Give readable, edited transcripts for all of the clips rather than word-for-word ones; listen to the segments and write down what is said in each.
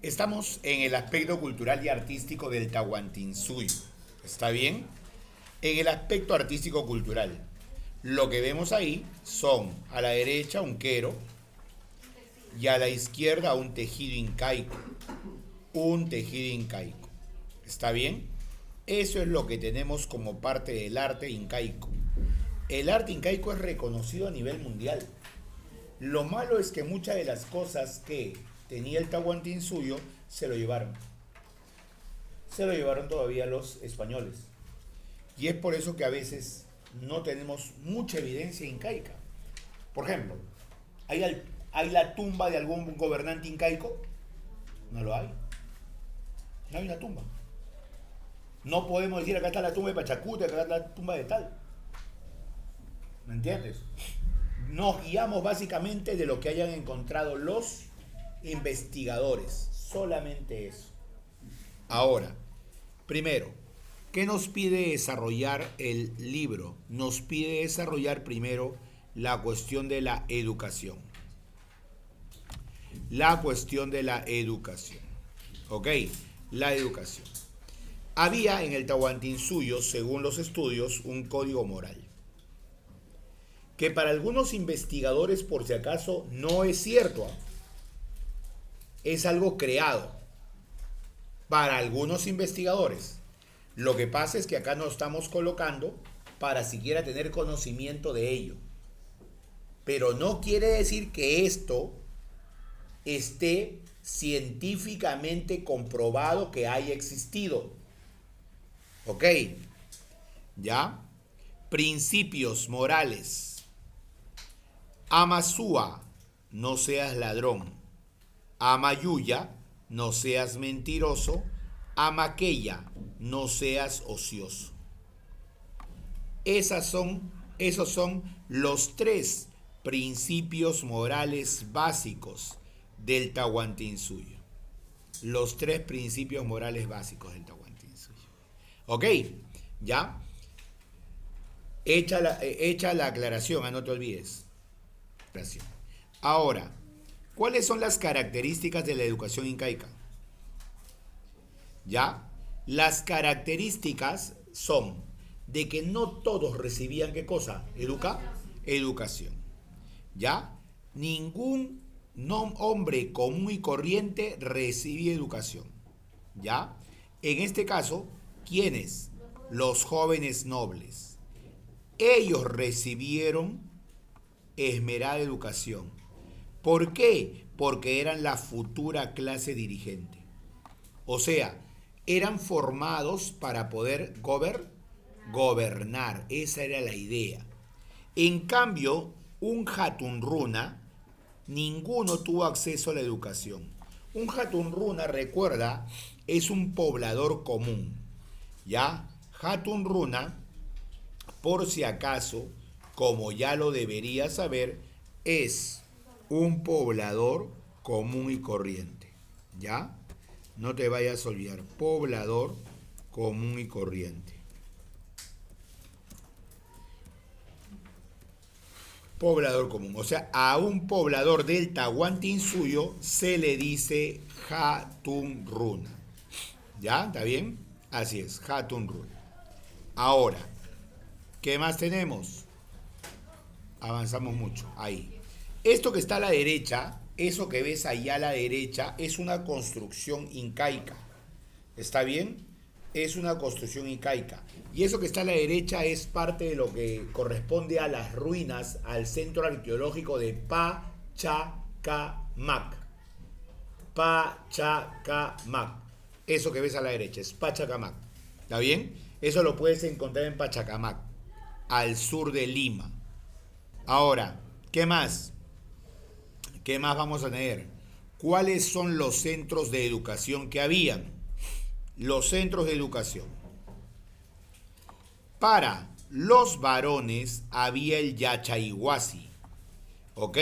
Estamos en el aspecto cultural y artístico del Tahuantinsuyo. ¿Está bien? En el aspecto artístico cultural, lo que vemos ahí son a la derecha un quero y a la izquierda un tejido incaico. Un tejido incaico. ¿Está bien? Eso es lo que tenemos como parte del arte incaico. El arte incaico es reconocido a nivel mundial. Lo malo es que muchas de las cosas que tenía el Tahuantinsuyo se lo llevaron. Se lo llevaron todavía los españoles. Y es por eso que a veces no tenemos mucha evidencia incaica. Por ejemplo, ¿hay la tumba de algún gobernante incaico? No lo hay. No hay una tumba. No podemos decir acá está la tumba de Pachacuti, acá está la tumba de tal. ¿Me entiendes? Nos guiamos básicamente de lo que hayan encontrado los investigadores. Solamente eso. Ahora, primero, ¿qué nos pide desarrollar el libro? Nos pide desarrollar primero la cuestión de la educación. La cuestión de la educación. ¿Ok? La educación. Había en el Tahuantinsuyo, según los estudios, un código moral. Que para algunos investigadores, por si acaso, no es cierto. Es algo creado. Para algunos investigadores. Lo que pasa es que acá nos estamos colocando para siquiera tener conocimiento de ello. Pero no quiere decir que esto esté científicamente comprobado que haya existido. ¿Ok? ¿Ya? Principios morales. Amasúa, no seas ladrón. Amayuya, no seas mentiroso. Amaqueya, no seas ocioso. Esos son los 3 principios morales básicos del Tahuantinsuyo. Los 3 principios morales básicos del Tahuantinsuyo. ¿Ok? ¿Ya? Hecha la aclaración, no te olvides. Ahora, ¿cuáles son las características de la educación incaica? ¿Ya? Las características son de que no todos recibían ¿qué cosa? Educación. ¿Ya? Ningún hombre común y corriente recibía educación. ¿Ya? En este caso, ¿quiénes? Los jóvenes nobles. Ellos recibieron esmerada educación. ¿Por qué? Porque eran la futura clase dirigente. O sea, eran formados para poder gobernar. Esa era la idea. En cambio, un Hatunruna, ninguno tuvo acceso a la educación. Un Hatunruna, recuerda, es un poblador común. ¿Ya? Hatunruna, por si acaso, como ya lo deberías saber, es un poblador común y corriente. ¿Ya? No te vayas a olvidar. Poblador común y corriente. Poblador común. O sea, a un poblador del Tahuantinsuyo se le dice Hatunruna. ¿Ya? ¿Está bien? Así es, Hatunruna. Ahora, ¿qué más tenemos? Avanzamos mucho. Ahí. Esto que está a la derecha, eso que ves ahí a la derecha, es una construcción incaica. ¿Está bien? Es una construcción incaica. Y eso que está a la derecha es parte de lo que corresponde a las ruinas, al centro arqueológico de Pachacamac. Pachacamac. Eso que ves a la derecha es Pachacamac. ¿Está bien? Eso lo puedes encontrar en Pachacamac, al sur de Lima. Ahora, ¿qué más? ¿Qué más vamos a tener? ¿Cuáles son los centros de educación que habían? Los centros de educación. Para los varones había el Yachayhuasi. ¿Ok?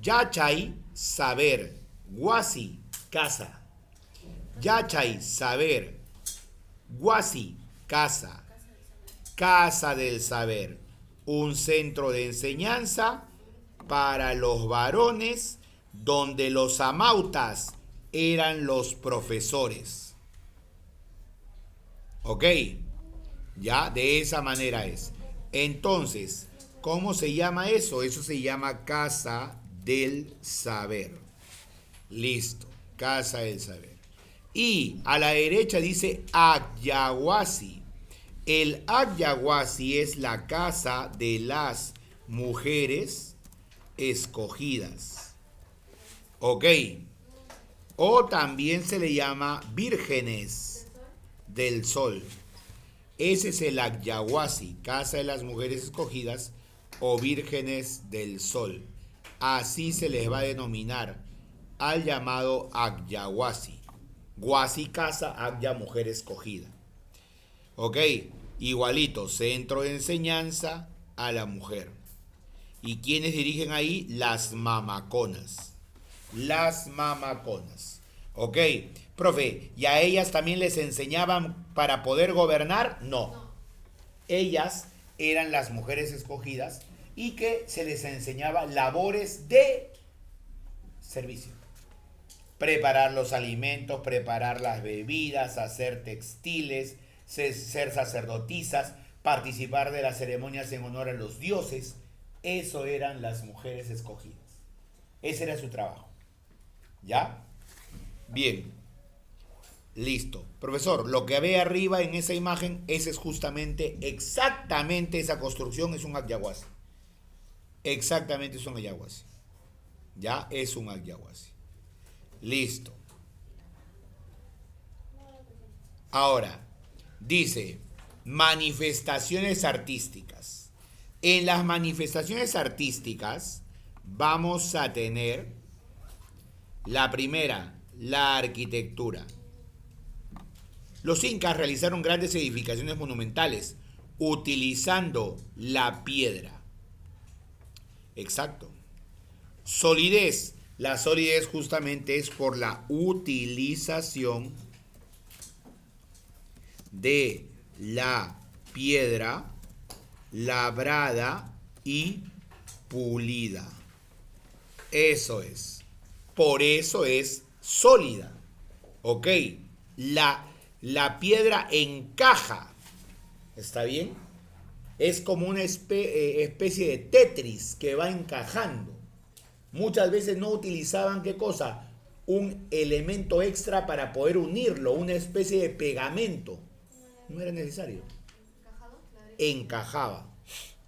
Yachay, saber. Huasi, casa. Yachay, saber. Huasi, casa. Casa del saber. Un centro de enseñanza para los varones donde los amautas eran los profesores. ¿Ok? Ya, de esa manera es. Entonces, ¿cómo se llama eso? Eso se llama Casa del Saber. Listo, Casa del Saber. Y a la derecha dice Agyaguasi. El Agyaguasi es la casa de las mujeres escogidas. ¿Ok? O también se le llama vírgenes del sol. Ese es el Agyaguasi, casa de las mujeres escogidas o vírgenes del sol. Así se les va a denominar al llamado Agyaguasi. Guasi, casa, Agya, mujer escogida. Ok, igualito, centro de enseñanza a la mujer. ¿Y quiénes dirigen ahí? Las mamaconas. Las mamaconas. Ok, profe, ¿y a ellas también les enseñaban para poder gobernar? No. Ellas eran las mujeres escogidas y que se les enseñaba labores de servicio. Preparar los alimentos, preparar las bebidas, hacer textiles, ser sacerdotisas, participar de las ceremonias en honor a los dioses. Eso eran las mujeres escogidas. Ese era su trabajo. ¿Ya? Bien. Listo. Profesor, lo que ve arriba en esa imagen, ese es justamente, exactamente esa construcción es un Agyaguasi. Exactamente es un Agyaguasi. Ya es un Agyaguasi. Listo. Ahora, dice, manifestaciones artísticas. En las manifestaciones artísticas vamos a tener la primera, la arquitectura. Los incas realizaron grandes edificaciones monumentales utilizando la piedra. Exacto. Solidez. La solidez justamente es por la utilización de la piedra labrada y pulida. Eso es. Por eso es sólida. ¿Ok? La piedra encaja. ¿Está bien? Es como una especie de Tetris que va encajando. Muchas veces no utilizaban, ¿qué cosa? Un elemento extra para poder unirlo, una especie de pegamento. No era necesario. Encajaba.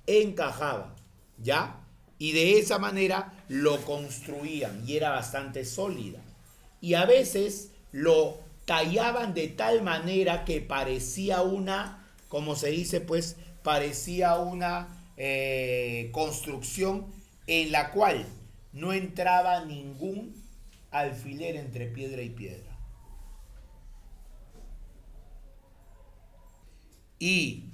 Encajaba. ¿Ya? Y de esa manera lo construían y era bastante sólida. Y a veces lo tallaban de tal manera que parecía una, como se dice, pues, parecía una construcción en la cual no entraba ningún alfiler entre piedra y piedra. Y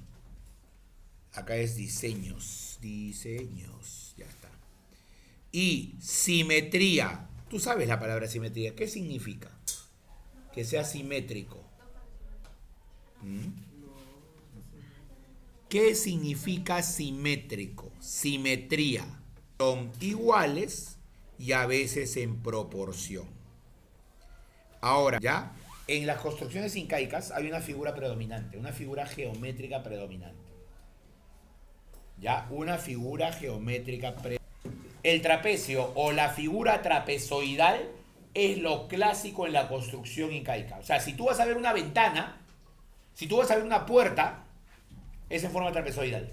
acá es diseños, ya está. Y simetría. Tú sabes la palabra simetría. ¿Qué significa? Que sea simétrico. ¿Qué significa simétrico? Simetría. Son iguales y a veces en proporción. Ahora, ¿ya? En las construcciones incaicas hay una figura predominante, una figura geométrica predominante. ¿Ya? Una figura geométrica predominante. El trapecio o la figura trapezoidal es lo clásico en la construcción incaica. O sea, si tú vas a ver una ventana, si tú vas a ver una puerta, es en forma trapezoidal.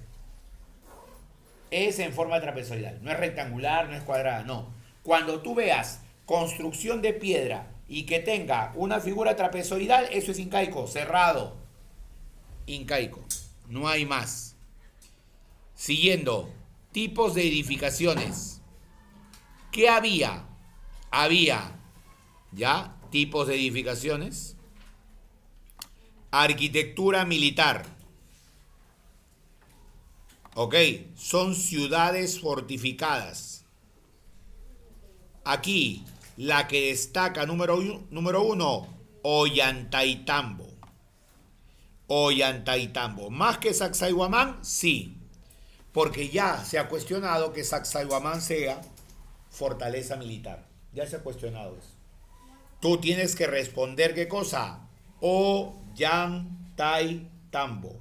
Es en forma trapezoidal. No es rectangular, no es cuadrada, no. Cuando tú veas construcción de piedra y que tenga una figura trapezoidal, eso es incaico, cerrado. Incaico. No hay más. Siguiendo, tipos de edificaciones. ¿Qué había? Había, ¿ya? Tipos de edificaciones. Arquitectura militar. Ok, son ciudades fortificadas. Aquí, la que destaca número uno, Ollantaytambo. Ollantaytambo. ¿Más que Sacsayhuamán? Sí. Porque ya se ha cuestionado que Sacsayhuamán sea fortaleza militar. Ya se ha cuestionado eso. Tú tienes que responder ¿qué cosa? O yan tai tambo.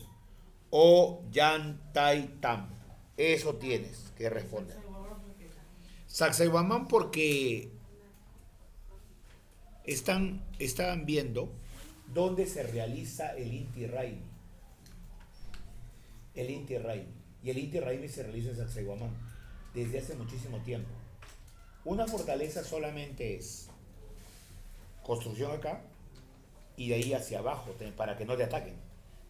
O yan tai tambo. Eso tienes que responder. Sacsayhuamán porque están viendo dónde se realiza el Inti Raymi. El Inti Raymi. Y el Inti Raymi se realiza en Sacsayhuamán desde hace muchísimo tiempo. Una fortaleza solamente es construcción acá y de ahí hacia abajo para que no te ataquen.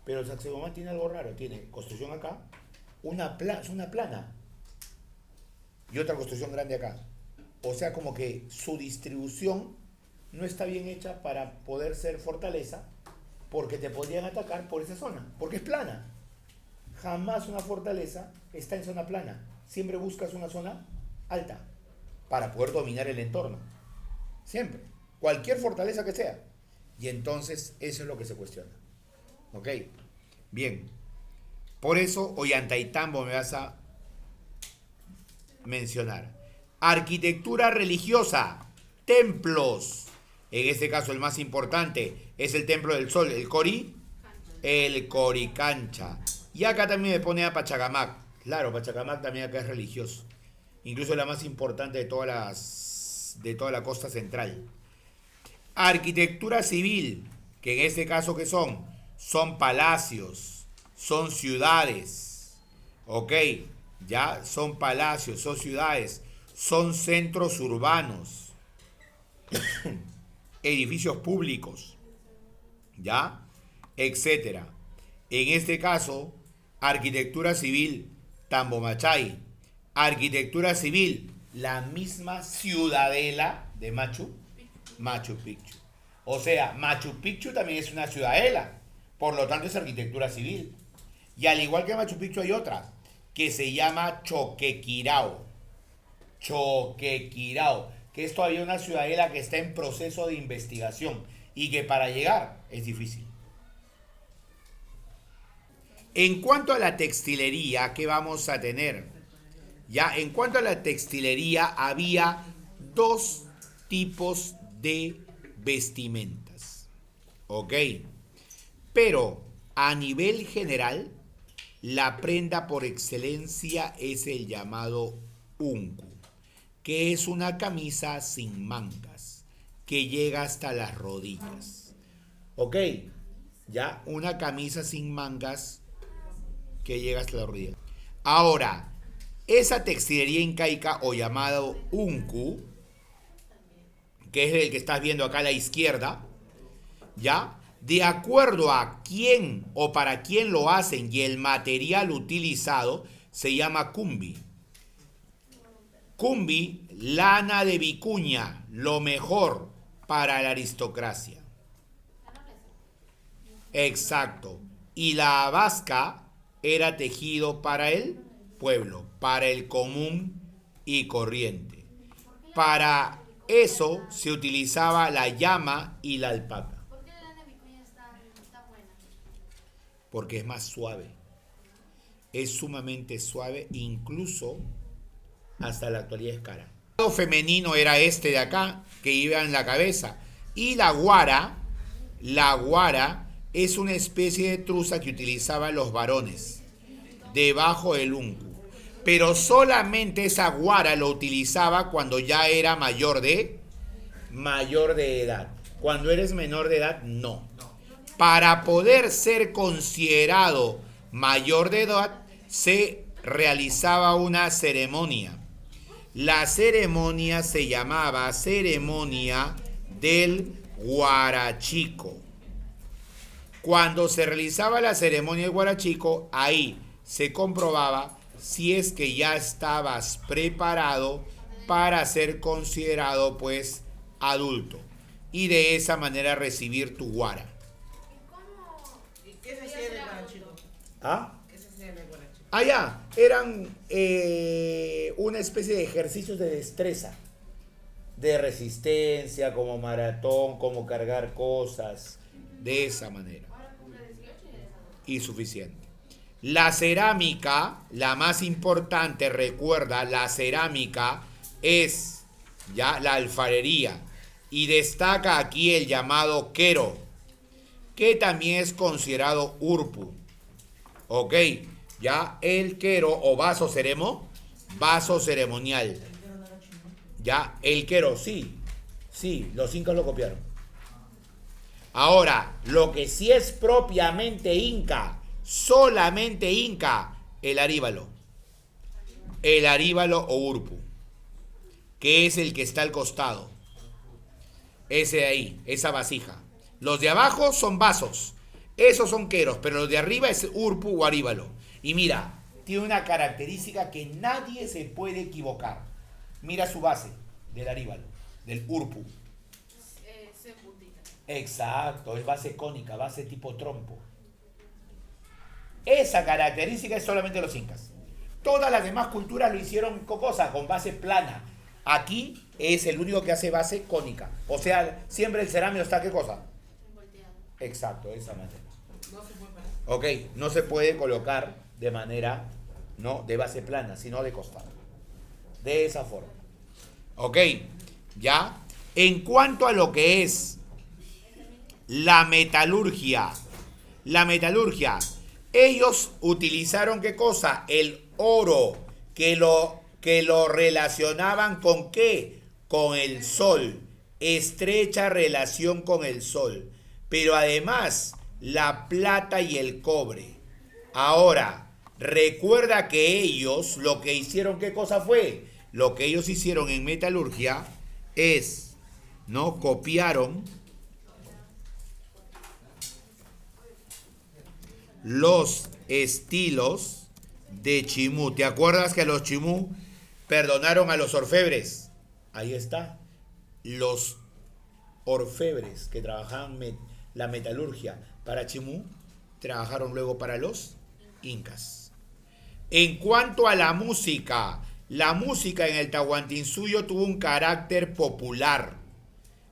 Pero el Sacsayhuamán tiene algo raro. Tiene construcción acá, una plana y otra construcción grande acá. O sea, como que su distribución no está bien hecha para poder ser fortaleza, porque te podrían atacar por esa zona, porque es plana. Jamás una fortaleza está en zona plana. Siempre buscas una zona alta para poder dominar el entorno. Siempre. Cualquier fortaleza que sea. Y entonces eso es lo que se cuestiona. ¿Ok? Bien. Por eso Ollantaytambo me vas a mencionar. Arquitectura religiosa. Templos. En este caso el más importante es el Templo del Sol, el Coricancha. Y acá también me pone a Pachacamac. Claro, Pachacamac también acá es religioso. Incluso la más importante de toda la costa central. Arquitectura civil, que en este caso ¿qué son? Son palacios, son ciudades. ¿Ok? Ya son palacios, son ciudades, son centros urbanos. Edificios públicos, ¿ya? Etcétera. En este caso, arquitectura civil, Tambomachay. Arquitectura civil, la misma ciudadela de Machu Picchu. O sea, Machu Picchu también es una ciudadela, por lo tanto es arquitectura civil. Y al igual que Machu Picchu hay otra, que se llama Choquequirao. Que es todavía una ciudadela que está en proceso de investigación y que para llegar es difícil. En cuanto a la textilería, ¿qué vamos a tener? Ya, en cuanto a la textilería, había dos tipos de vestimentas. ¿Ok? Pero a nivel general, la prenda por excelencia es el llamado unku, que es una camisa sin mangas, que llega hasta las rodillas. ¿Ok? Ya, una camisa sin mangas que llega hasta las rodillas. Ahora, esa textilería incaica o llamado unku, que es el que estás viendo acá a la izquierda, ¿ya? De acuerdo a quién o para quién lo hacen y el material utilizado, se llama cumbi. Cumbi, lana de vicuña, lo mejor para la aristocracia. Exacto. Y la abasca era tejido para el pueblo, para el común y corriente. Para eso se utilizaba la llama y la alpaca. ¿Por qué la lana de vicuña está buena? Porque es más suave. Es sumamente suave, incluso hasta la actualidad es cara. El lado femenino era este de acá, que iba en la cabeza. Y la guara es una especie de truza que utilizaban los varones debajo del unku. Pero solamente esa guara lo utilizaba cuando ya era mayor de edad. Cuando eres menor de edad, no. Para poder ser considerado mayor de edad, se realizaba una ceremonia. La ceremonia se llamaba ceremonia del Huarachico. Cuando se realizaba la ceremonia del Huarachico, ahí se comprobaba si es que ya estabas preparado para ser considerado pues adulto y de esa manera recibir tu guara. ¿Y qué se hacía del Huarachico? ¿Ah? ¿Qué se hacía del Huarachico? Allá eran una especie de ejercicios de destreza, de resistencia, como maratón, como cargar cosas, de esa manera. Y suficiente. La cerámica, la más importante, recuerda, la cerámica es ya la alfarería. Y destaca aquí el llamado quero, que también es considerado urpu. Ok, ya el quero o vaso ceremonial. Ya, el quero, sí, los incas lo copiaron. Ahora, lo que sí es propiamente inca, solamente inca, el aríbalo. El aríbalo o urpu, que es el que está al costado. Ese de ahí, esa vasija. Los de abajo son vasos, esos son queros, pero los de arriba es urpu o aríbalo. Y mira, tiene una característica que nadie se puede equivocar. Mira su base del aríbalo, del urpu. Exacto, es base cónica, base tipo trompo. Esa característica es solamente de los incas. Todas las demás culturas lo hicieron con cosas, con base plana. Aquí es el único que hace base cónica. O sea, siempre el cerámico está, ¿qué cosa? Volteado. Exacto, esa manera. No se puede parar. Ok, no se puede colocar de manera, no de base plana, sino de costado. De esa forma. Ok, ya. En cuanto a lo que es la metalurgia, ellos utilizaron ¿qué cosa? El oro, que lo relacionaban ¿con qué? Con el sol, estrecha relación con el sol, pero además la plata y el cobre. Ahora, recuerda que ellos lo que hicieron, ¿qué cosa fue? Lo que ellos hicieron en metalurgia es, ¿no? Copiaron los estilos de Chimú. ¿Te acuerdas que los Chimú perdonaron a los orfebres? Ahí está. Los orfebres que trabajaban la metalurgia para Chimú trabajaron luego para los incas. En cuanto a la música en el Tahuantinsuyo tuvo un carácter popular.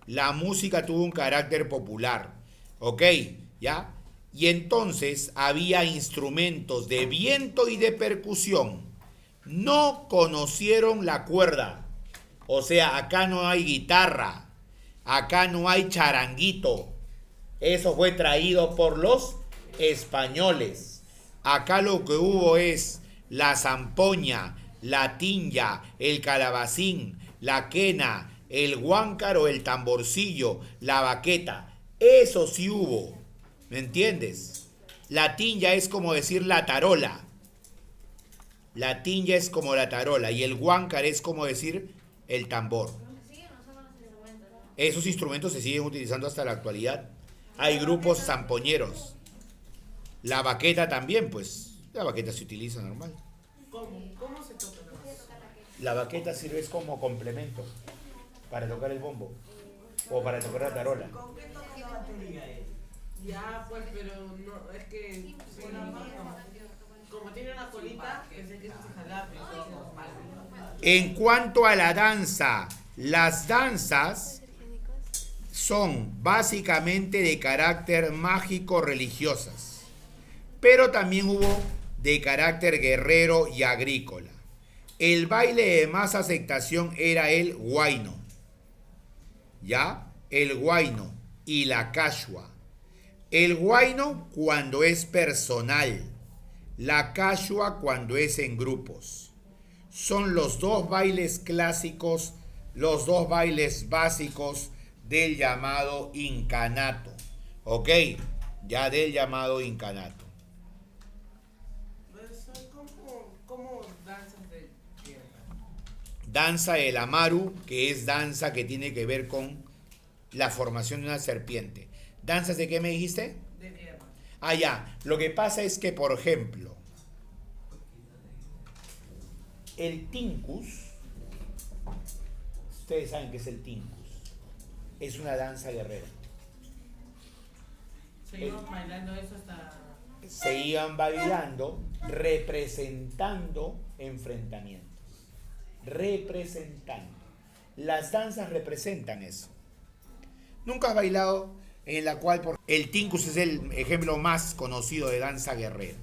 La música tuvo un carácter popular. ¿Ok? ¿Ya? Y entonces había instrumentos de viento y de percusión. No conocieron la cuerda. O sea, acá no hay guitarra. Acá no hay charanguito. Eso fue traído por los españoles. Acá lo que hubo es la zampoña, la tinja, el calabacín, la quena, el huáncaro, el tamborcillo, la baqueta. Eso sí hubo. ¿Me entiendes? La tinja es como decir la tarola. La tinja es como la tarola y el huáncar es como decir el tambor. Esos instrumentos se siguen utilizando hasta la actualidad. Hay grupos zampoñeros. La baqueta también, pues. La baqueta se utiliza normal. ¿Cómo se toca la baqueta? La baqueta sirve como complemento para tocar el bombo o para tocar la tarola. ¿Con qué toca la batería? Ya, pues, pero no, es que sí, como tiene una colita, pensé que se jalaba, En cuanto a la danza, las danzas son básicamente de carácter mágico religiosas, pero también hubo de carácter guerrero y agrícola. El baile de más aceptación era el huayno, ¿ya? El huayno y la cachua. El huayno cuando es personal, la cachua cuando es en grupos. Son los dos bailes clásicos, los dos bailes básicos del llamado incanato. ¿Ok? Ya del llamado incanato. ¿Cómo danzas de tierra? Danza del amaru, que es danza que tiene que ver con la formación de una serpiente. ¿Danzas de qué me dijiste? De tierra. Ah, ya. Lo que pasa es que, por ejemplo, el tincus, ustedes saben qué es el tincus, es una danza guerrera. Se iban bailando eso hasta... Se iban bailando representando enfrentamientos. Representando. Las danzas representan eso. ¿Nunca has bailado en la cual el tincus es el ejemplo más conocido de danza guerrera?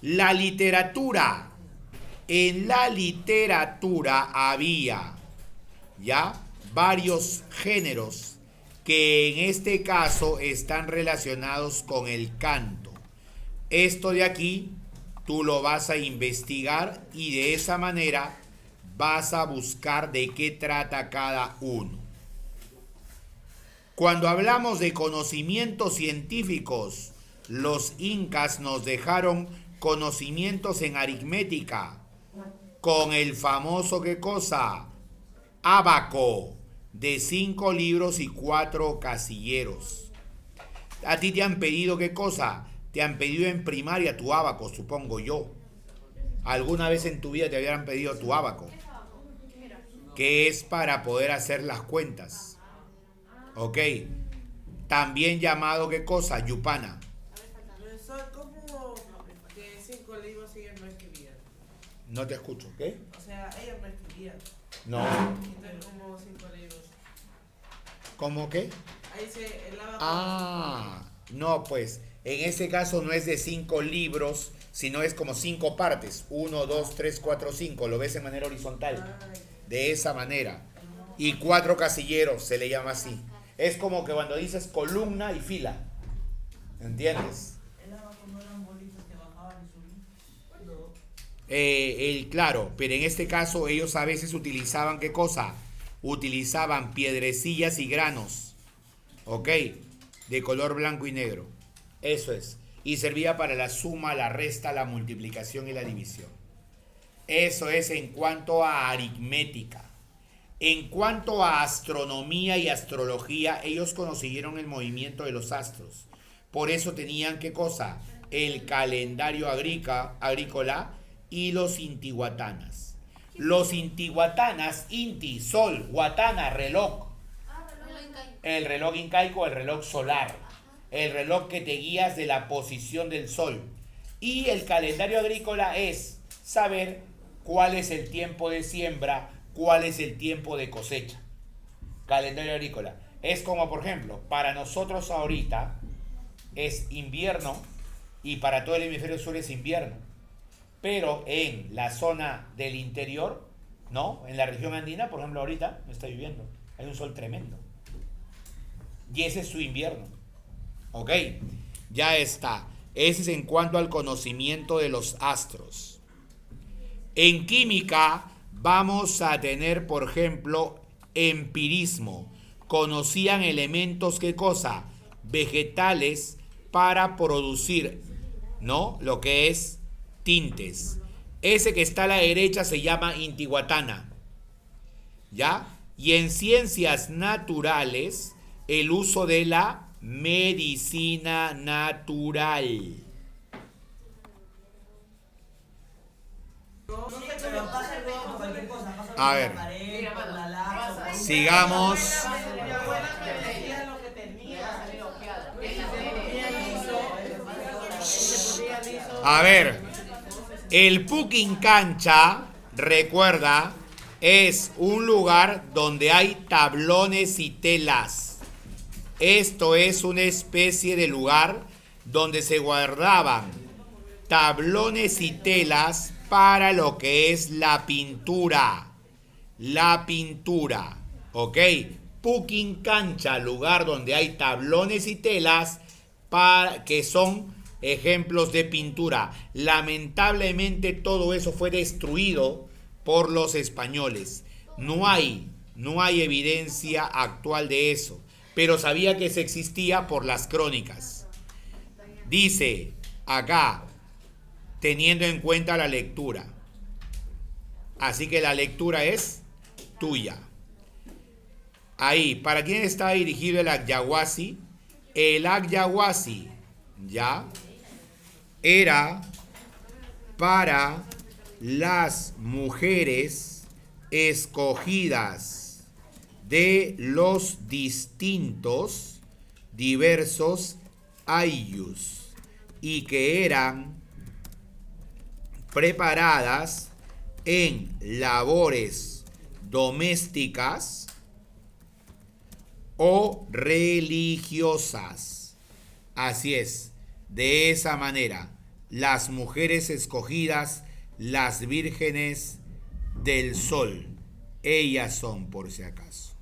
La literatura. En la literatura había, ¿ya? varios géneros que en este caso están relacionados con el canto. Esto de aquí tú lo vas a investigar y de esa manera vas a buscar de qué trata cada uno. Cuando hablamos de conocimientos científicos, los incas nos dejaron conocimientos en aritmética con el famoso, ¿qué cosa? Ábaco, de 5 libros y 4 casilleros. A ti te han pedido, ¿qué cosa? Te han pedido en primaria tu ábaco, supongo yo. Alguna vez en tu vida te habían pedido tu ábaco, que es para poder hacer las cuentas. Ok. También llamado, ¿qué cosa? Yupana. ¿Cómo que 5 libros ellos no escribían? No te escucho, ¿qué? O sea, ellos no escribían. No. Entonces, como 5 libros. ¿Cómo qué? Ahí se el ábaco. Ah, no, pues en ese caso no es de 5 libros, sino es como 5 partes. 1, 2, 3, 4, 5. Lo ves en manera horizontal. De esa manera. Y 4 casilleros, se le llama así. Es como que cuando dices columna y fila. ¿Entiendes? ¿El ábaco no eran bolitas que bajaban y subían? No. Claro, pero en este caso ellos a veces utilizaban, ¿qué cosa? Utilizaban piedrecillas y granos. ¿Ok? De color blanco y negro. Eso es. Y servía para la suma, la resta, la multiplicación y la división. Eso es en cuanto a aritmética. En cuanto a astronomía y astrología, ellos conocieron el movimiento de los astros. Por eso tenían, ¿qué cosa? El calendario agrícola y los intihuatanas. Los intihuatanas, inti, sol, huatana, reloj. El reloj incaico, el reloj solar. El reloj que te guías de la posición del sol. Y el calendario agrícola es saber cuál es el tiempo de siembra, cuál es el tiempo de cosecha. Calendario agrícola. Es como, por ejemplo, para nosotros ahorita es invierno y para todo el hemisferio sur es invierno. Pero en la zona del interior, ¿no? En la región andina, por ejemplo, ahorita no está lloviendo. Hay un sol tremendo. Y ese es su invierno. ¿Ok? Ya está. Ese es en cuanto al conocimiento de los astros. En química vamos a tener, por ejemplo, empirismo. Conocían elementos, ¿qué cosa? Vegetales para producir, ¿no? Lo que es tintes. Ese que está a la derecha se llama intihuatana. ¿Ya? Y en ciencias naturales, el uso de la medicina natural. A ver, sigamos. A ver, el Puquincancha, recuerda, es un lugar donde hay tablones y telas. Esto es una especie de lugar donde se guardaban tablones y telas para lo que es la pintura. La pintura, ¿ok? Puquincancha, lugar donde hay tablones y telas para, que son ejemplos de pintura. Lamentablemente todo eso fue destruido por los españoles. No hay evidencia actual de eso, pero sabía que se existía por las crónicas. Dice acá, teniendo en cuenta la lectura. Así que la lectura es tuya. Ahí, ¿para quién está dirigido el Agyahuasi? El Agyahuasi, ¿ya? Era para las mujeres escogidas de los distintos, diversos ayllus y que eran preparadas en labores domésticas o religiosas. Así es, de esa manera, las mujeres escogidas, las vírgenes del sol, ellas son por si acaso.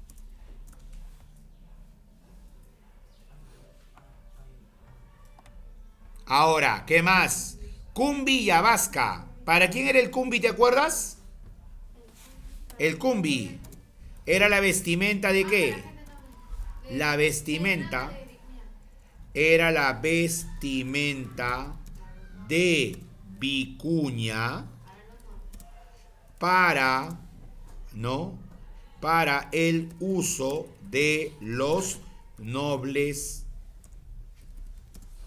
Ahora, ¿qué más? Cumbi y abasca. ¿Para quién era el cumbi, te acuerdas? El cumbi era la vestimenta de qué? La vestimenta era la vestimenta de vicuña para, ¿no? Para el uso de los nobles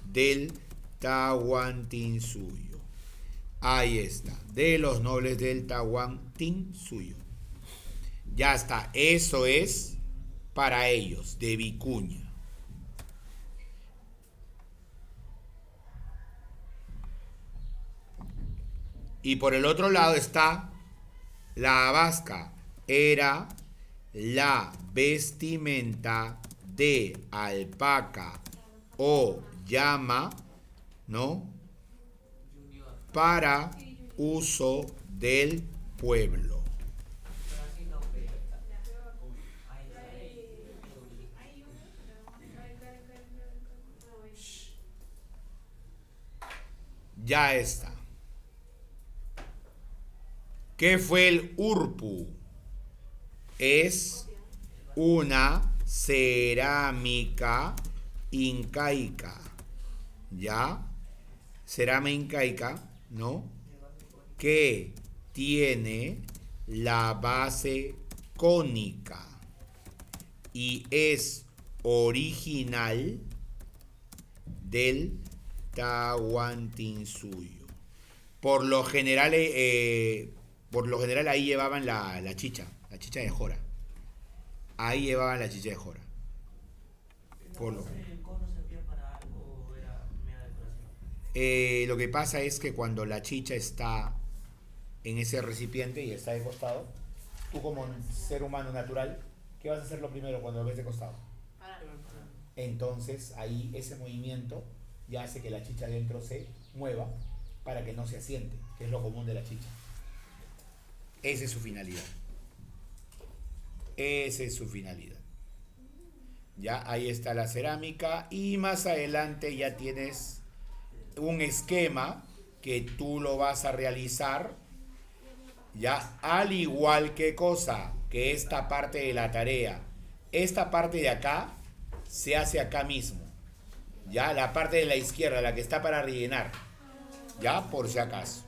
del Tahuantinsuyo. Ahí está, de los nobles del Tahuantinsuyo. Ya está, eso es para ellos, de vicuña. Y por el otro lado está la abasca. Era la vestimenta de alpaca o llama, ¿no? Para uso del pueblo. Ya está. ¿Qué fue el urpu? Es una cerámica incaica. ¿Ya? Cerámica incaica, ¿no? Que tiene la base cónica y es original del Tahuantinsuyo. Por lo general ahí llevaban la chicha de jora. Ahí llevaban la chicha de jora. Por lo que pasa es que cuando la chicha está en ese recipiente y está de costado, tú como ser humano natural, ¿qué vas a hacer lo primero cuando lo ves de costado? Entonces ahí ese movimiento ya hace que la chicha adentro se mueva para que no se asiente, que es lo común de la chicha. Esa es su finalidad. Esa es su finalidad. Ya ahí está la cerámica y más adelante ya tienes un esquema que tú lo vas a realizar, ya al igual que cosa que esta parte de la tarea. Esta parte de acá se hace acá mismo. Ya la parte de la izquierda, la que está para rellenar. Ya por si acaso.